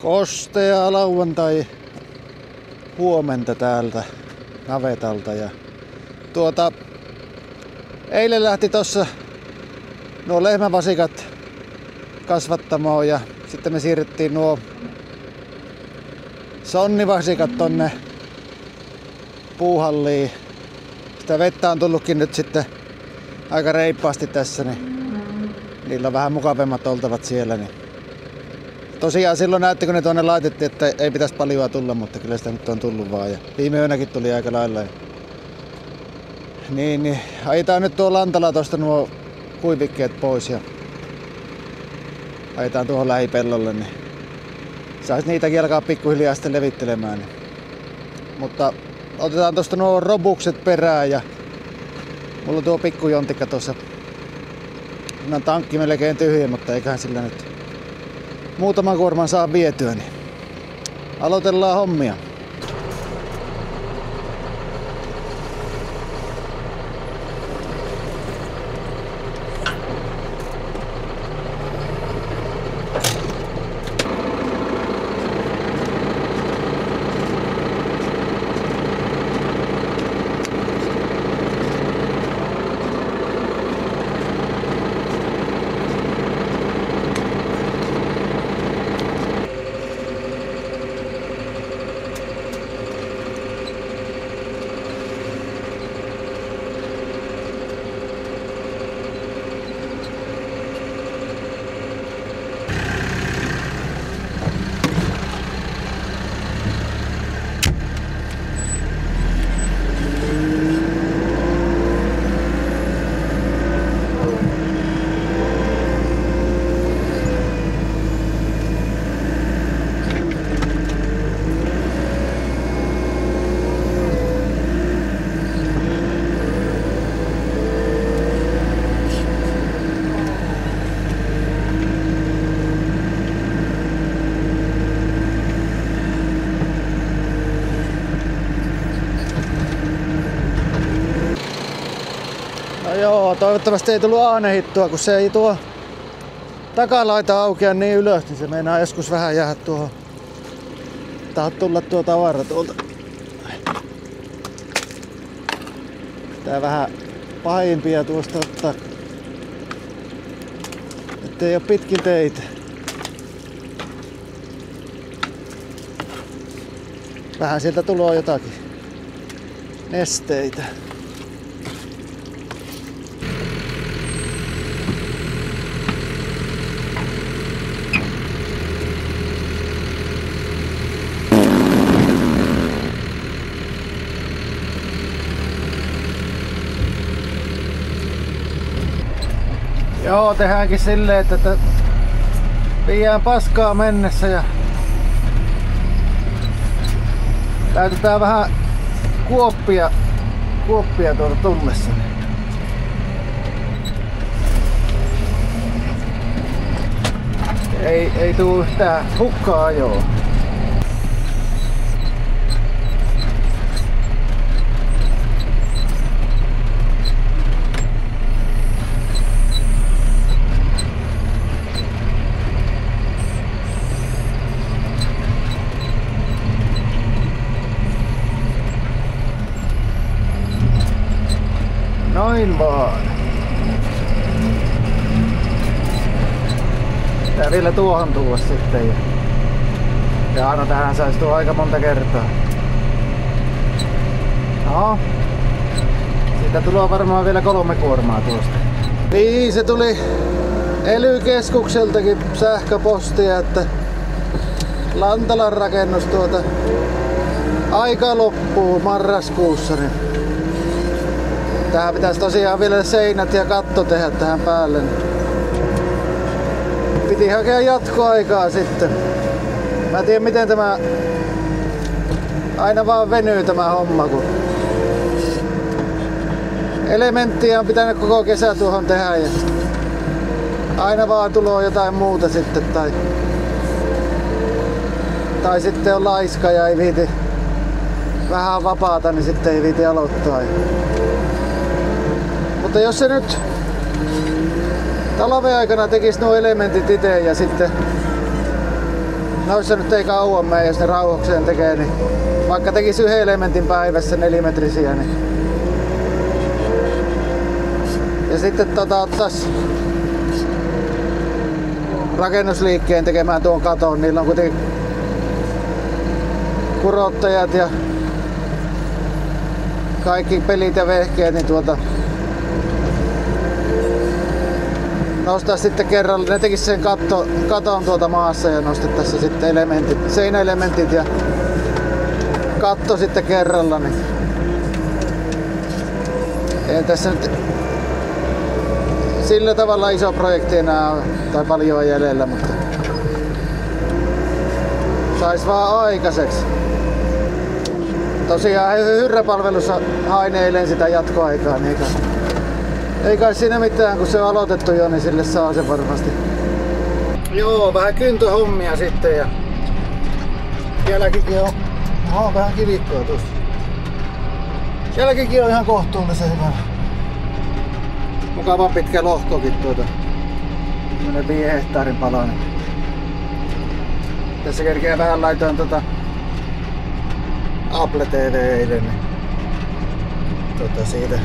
Kostea lauantai huomenta täältä navetalta ja eilen lähti tossa nuo lehmävasikat kasvattamoon ja sitten me siirrettiin nuo sonnivasikat tonne puuhalliin. Sitä vettä on tullutkin nyt sitten aika reippaasti tässä, niin niillä on vähän mukavemmat oltavat siellä. Niin. Tosiaan silloin näytti, kun ne tuonne laitettiin, että ei pitäisi paljoa tulla, mutta kyllä sitä nyt on tullut vaan. Ja viime yönäkin tuli aika lailla. Niin, ajetaan nyt tuo lantala tuosta nuo kuivikkeet pois ja ajetaan tuohon lähipellolle, niin saisi niitäkin alkaa pikkuhiljaa sitten levittelemään. Niin. Mutta otetaan tuosta nuo robukset perään ja mulla on tuo pikkujontikka tuossa. Siinä on tankki melkein tyhjä, mutta eiköhän sillä nyt muutaman kuorman saa vietyä, niin aloitellaan hommia. Joo, toivottavasti ei tullut aanehittua, kun se ei tuo takalaita aukea niin ylös, niin se meinaa joskus vähän jäädä tuohon. Taha tulla tuo tavara tuolta. Pitää vähän pahimpia tuosta ottaa, ettei oo pitkin teitä. Vähän sieltä tulee jotakin nesteitä. Joo, tehdäänkin silleen, että viedään paskaa mennessä ja täytetään vähän kuoppia tuolta tullessa. Ei tuu yhtään hukkaa ajoa. Noin vaan. Tää vielä tuohon tulla sitten. Ja aina tähän saisi tuoda aika monta kertaa. No. Siitä tulee varmaan vielä 3 kuormaa tuosta. Niin, se tuli ELY-keskukseltakin sähköpostia, että Lantalan rakennus aika loppuu marraskuussa. Niin tähän pitäisi tosiaan vielä seinät ja katto tehdä tähän päälle. Piti hakea jatkoaikaa sitten. Mä en tiedä miten tämä aina vaan venyy tämä homma, kun elementtiä on pitänyt koko kesä tuohon tehdä ja aina vaan tulee jotain muuta sitten tai sitten on laiska ja ei viiti vähän vapaata, niin sitten ei viiti aloittaa. Mutta jos se nyt talven aikana tekisi nuo elementit itse ja sitten noissa nyt ei kauan mene, jos ne rauhokseen tekee, niin vaikka tekisi 1 elementin päivässä 4-metrisiä, niin ja sitten ottais rakennusliikkeen tekemään tuon katon. Niillä on kuitenkin kurottajat ja kaikki pelit ja vehkeet, niin nostaa sitten kerralla. Ne tekis sen katon maassa ja nostettaisiin sitten seinäelementit ja katto sitten kerralla. Niin ei tässä nyt sillä tavalla iso projekti enää ole, tai paljon jäljellä, mutta sais vaan aikaiseksi. Tosiaan hyrräpalvelussa hain eilen sitä jatkoaikaa, niin ei kai siinä mitään, kun se on aloitettu jo, niin sille saa se varmasti. Joo, vähän kyntöhommia sitten ja jälkikin on vähän kivikkoa tuossa. Jälkikin on ihan kohtuullisen hyvä. Mukava pitkä lohkokin Tämmönen 5 hehtaarin palanen. Tässä kerkeä vähän laitoin Apple TV eilen, niin siitä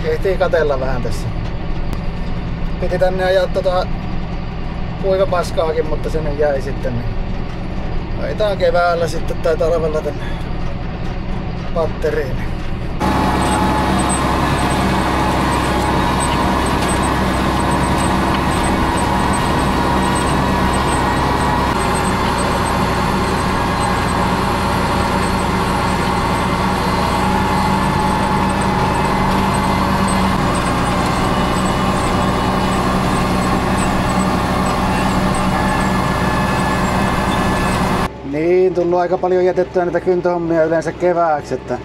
ehtii katella vähän tässä. Piti tänne ajaa kuivapaskaakin, mutta sinne jäi sitten. Niin ajetaan keväällä sitten tai talvella tänne batteriin. Niin, tullut aika paljon jätettyä näitä kyntöhommia yleensä kevääksi, että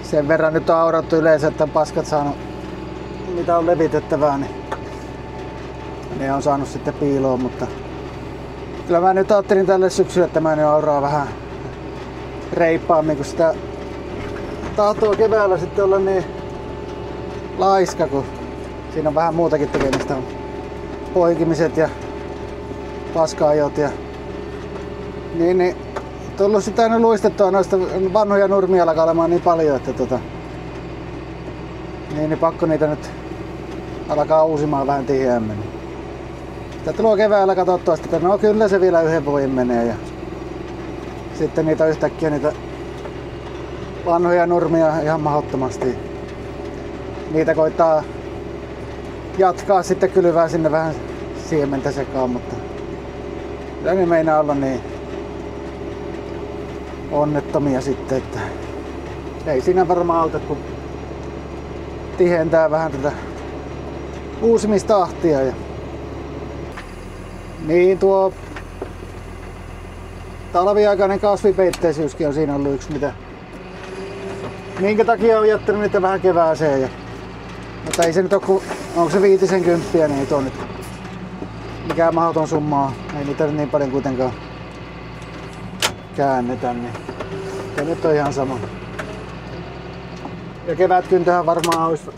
sen verran nyt on aurattu yleensä, että on paskat saanut mitä on levitettävää, niin ne on saanut sitten piiloon, mutta kyllä mä nyt ajattelin tälle syksyllä, että mä nyt auraa vähän reippaammin, kun sitä tahtoo keväällä sitten olla niin laiska, kun siinä on vähän muutakin tekemistä, poikimiset ja paska-ajot ja niin tullut sitä aina luistettua noista vanhoja nurmia alkaa olemaan niin paljon, että niin pakko niitä nyt alkaa uusimaan vähän tiheämmin. Sitä tulee keväällä katsottua, että no kyllä se vielä 1 vuoden menee ja sitten niitä yhtäkkiä niitä vanhoja nurmia ihan mahdottomasti. Niitä koittaa jatkaa sitten kylvää sinne vähän siementä sekaan, mutta kyllä ne meinaa olla niin onnettomia sitten, että ei siinä varmaan auta, kun tihentää vähän tätä uusimistahtia. Ja niin tuo talviaikainen kasvipeitteisyyskin on siinä ollut yksi, minkä takia on jättänyt niitä vähän kevääseen. Mutta ei se nyt ole, onko se 50, niin ei tuo nyt mikään mahdoton summaa. Ei niitä niin paljon kuitenkaan käännetä, niin se nyt on ihan sama. Ja kevätkyntöhän varmaan olisi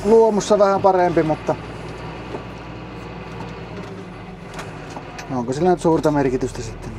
luomussa vähän parempi, mutta onko sillä nyt suurta merkitystä sitten?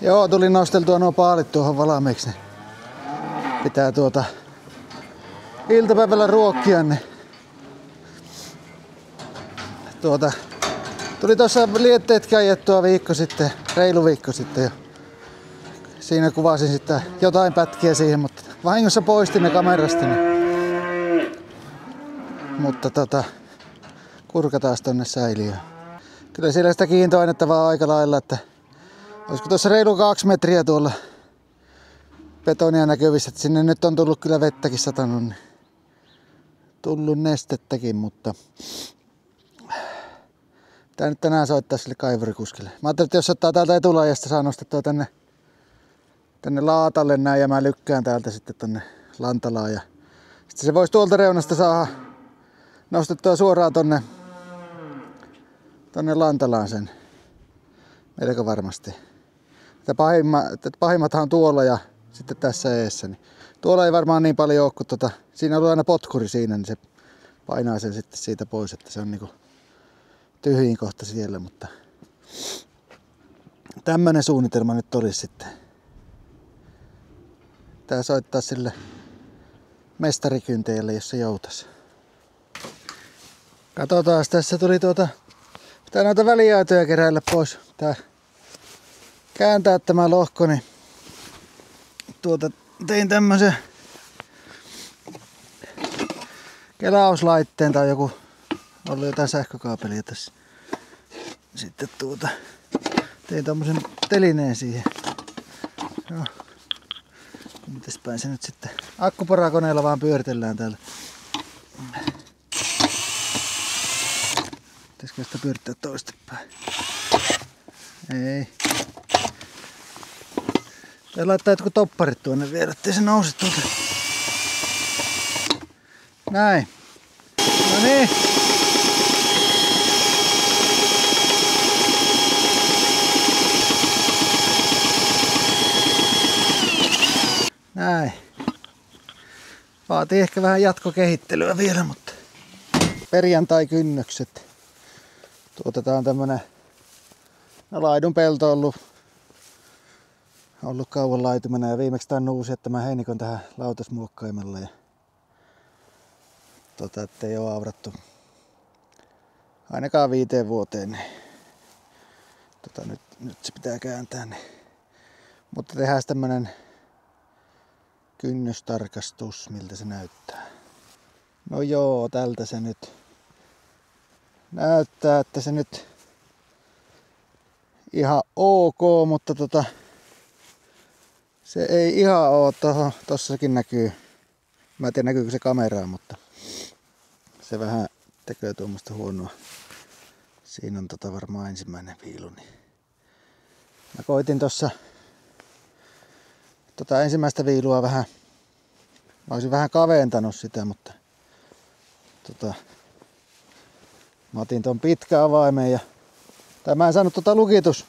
Joo, tuli nosteltua nuo paalit tuohon valmiiksi. Pitää iltapäivällä ruokkia, niin tuli tuossa lietteetkin ajettua reilu viikko sitten ja siinä kuvasin sitten jotain pätkiä siihen, mutta vahingossa poistin ne kamerasta. Niin Mutta kurkataan tonne säiliöön. Kyllä siellä sitä kiintoainetta vaan aika lailla, että olisiko tuossa reilu 2 metriä tuolla betonia näkyvissä, että sinne nyt on tullut kyllä vettäkin satanut, niin tullut nestettäkin, mutta pitää nyt tänään soittaa sille kaivurikuskille. Mä ajattelin, että jos ottaa täältä etulajasta, saa nostettua tänne laatalle näin ja mä lykkään täältä sitten tonne Lantalaan ja sitten se voisi tuolta reunasta saada nostettua suoraan tonne Lantalaan sen. Melko varmasti. Pahimmathan on tuolla ja sitten tässä eessä. Niin tuolla ei varmaan niin paljon ole, kun siinä on ollut aina potkuri siinä, niin se painaa sen sitten siitä pois, että se on niinku tyhjin kohta siellä, mutta tämmönen suunnitelma nyt olisi sitten. Tää soittaa sille mestarikynteelle, jos se joutas. Katsotaan, tässä tuli pitää noita väliaitoja keräillä pois. Tää kääntää tämä lohko, niin tein tämmösen kelauslaitteen tai joku, ollut jotain sähkökaapelia tässä. Sitten tein tommosen telineen siihen. No, mitäs päin se nyt sitten akkuporakoneella vaan pyöritellään täällä. Pitäisikö sitä pyörittää toistepäin? Ei. Tää laittaa jotkut topparit tuonne vielä, ettei se nouse tuolta. Näin. No niin. Näin. Vaatii ehkä vähän jatkokehittelyä vielä, mutta perjantai-kynnökset. Tää on tämmönen laidun pelto ollut kauan laitumena ja viimeksi tän uusi tämän heinikon tähän lautasmuokkaimella ja ettei oo aurattu ainakaan 5 vuoteen, niin nyt se pitää kääntää, niin. Mutta tehdään tämmönen kynnystarkastus, miltä se näyttää. No joo, tältä se nyt näyttää, että se nyt ihan ok, mutta se ei ihan oo, tossakin näkyy. Mä en tiedä näkyykö se kameraan, mutta se vähän tekee tuommoista huonoa. Siinä on varmaan ensimmäinen viilu. Niin. Mä koitin tossa ensimmäistä viilua vähän. Mä olisin vähän kaventanut sitä, mutta mä otin ton pitkä avaimen ja mä en saanut lukitus.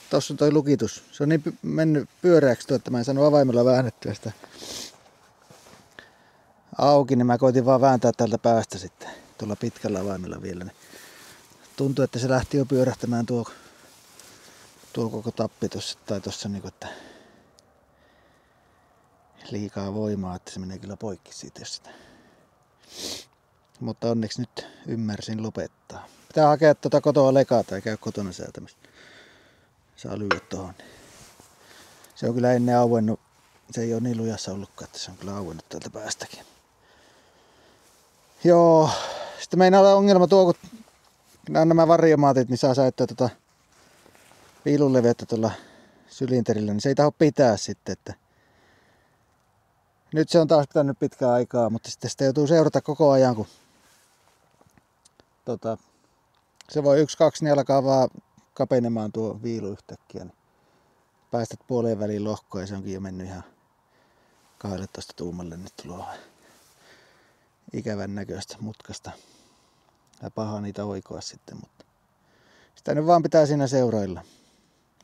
Tossa on toi lukitus. Se on niin mennyt pyöreäksi että mä en saanut avaimella väännettyä sitä auki, niin mä koitin vaan vääntää tältä päästä sitten tuolla pitkällä avaimella vielä. Niin tuntui, että se lähti jo pyörähtämään tuo koko tappi tossa, tai tossa niinku, että liikaa voimaa, että se menee kyllä poikki siitä jos sitä. Mutta onneksi nyt ymmärsin lopettaa. Pitää hakea kotoa lekaa tai käy kotona säätämässä. Saa lyödä tohon. Se on kyllä ennen auennut. Se ei ole niin lujassa ollutkaan, että se on kyllä auennut täältä päästäkin. Joo. Sitten meinaa olla ongelma kun nämä varjomaatit, niin saa säittää viilunleveyttä tuolla sylinterillä, niin se ei taho pitää sitten. Että nyt se on taas pitänyt pitkää aikaa, mutta sitten sitä joutuu seurata koko ajan, kun se voi 1-2 niin alkaa vaan kapenemaan tuo viilu yhtäkkiä. Niin päästät puoleen väliin lohkoa ja se onkin jo mennyt ihan 12 tuumalle. Nyt tulee ikävän näköistä mutkasta. Ja paha niitä oikoa sitten, mutta sitä nyt vaan pitää siinä seurailla.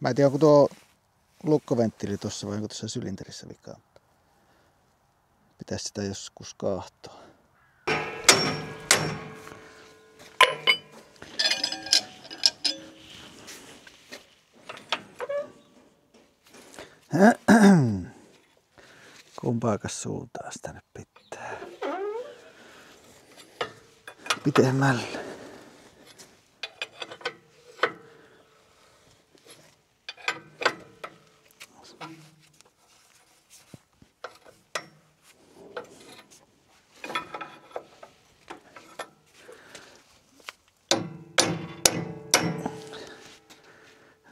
Mä en tiedä, onko tuo lukkoventtiili tuossa vai onko tuossa sylinterissä vikaa. Pitäisi sitä joskus kaahtoa. Kumpaakas suuntaan sitä nyt pitää? Pitemmälle.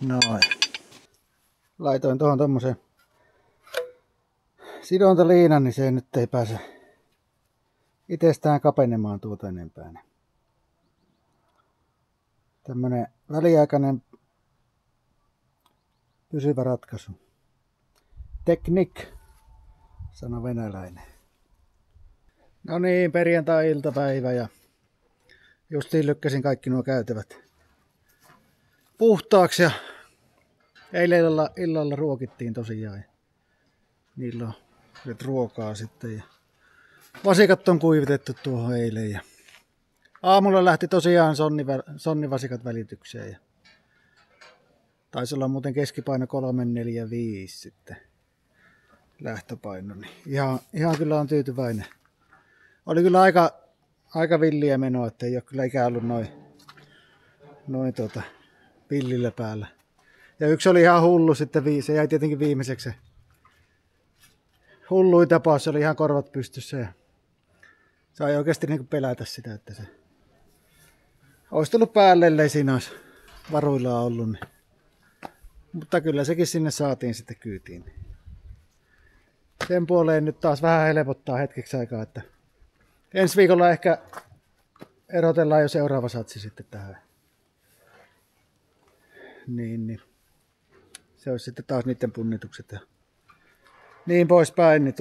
Noin. Laitoin tuohon tommosen sidontaliinan, niin se nyt ei pääse itsestään kapenemaan tuota enempää. Tämmönen väliaikainen pysyvä ratkaisu. Teknik, sano venäläinen. No niin, perjantai-iltapäivä ja justiin lykkäsin kaikki nuo käytävät puhtaaksi ja eilen illalla ruokittiin tosiaan. Ja niillä on nyt ruokaa sitten ja vasikat on kuivitettu tuohon eilen ja aamulla lähti tosiaan sonnivasikat välitykseen ja taisi olla muuten keskipaino 345 sitten lähtöpaino, niin ihan kyllä on tyytyväinen. Oli kyllä aika villiä menoa, että ei ole kyllä ikään ollut noin pillillä päällä. Ja yksi oli ihan hullu sitten, se jäi tietenkin viimeiseksi se hulluin tapaus, se oli ihan korvat pystyssä ja sai oikeasti niin kuin pelätä sitä, että se olisi tullut päälle, ellei siinä olisi varuillaan ollut. Niin. Mutta kyllä sekin sinne saatiin sitten kyytiin. Sen puoleen nyt taas vähän helpottaa hetkeksi aikaa, että ensi viikolla ehkä erotellaan jo seuraava satsi sitten tähän. Niin. Se olisi sitten taas niiden punnitukset ja niin poispäin. Niin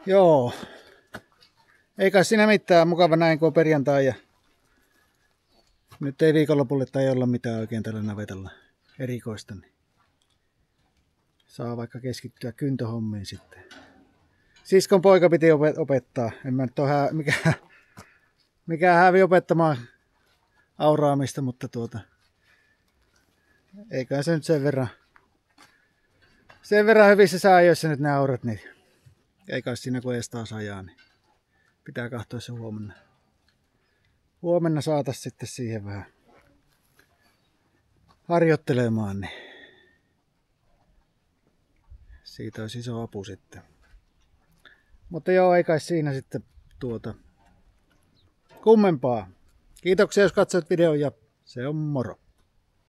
Joo. Ei kai siinä mitään, mukava näin kun on perjantai ja nyt ei viikonlopulle tai olla mitään oikein tällä navetalla erikoista. Niin saa vaikka keskittyä kyntöhommiin sitten. Siskon poika piti opettaa. En mä nyt ole mikään hävi opettamaan auraamista, mutta eikä se nyt sen verran hyvissä sääjöissä nyt ne aurat, niin ei kai siinä kun edes taas ajaa, niin pitää katsoa se huomenna. Huomenna saatas sitten siihen vähän harjoittelemaan, niin siitä olisi iso apu sitten. Mutta joo, ei kai siinä sitten kummempaa. Kiitoksia jos katsoit videon ja se on moro.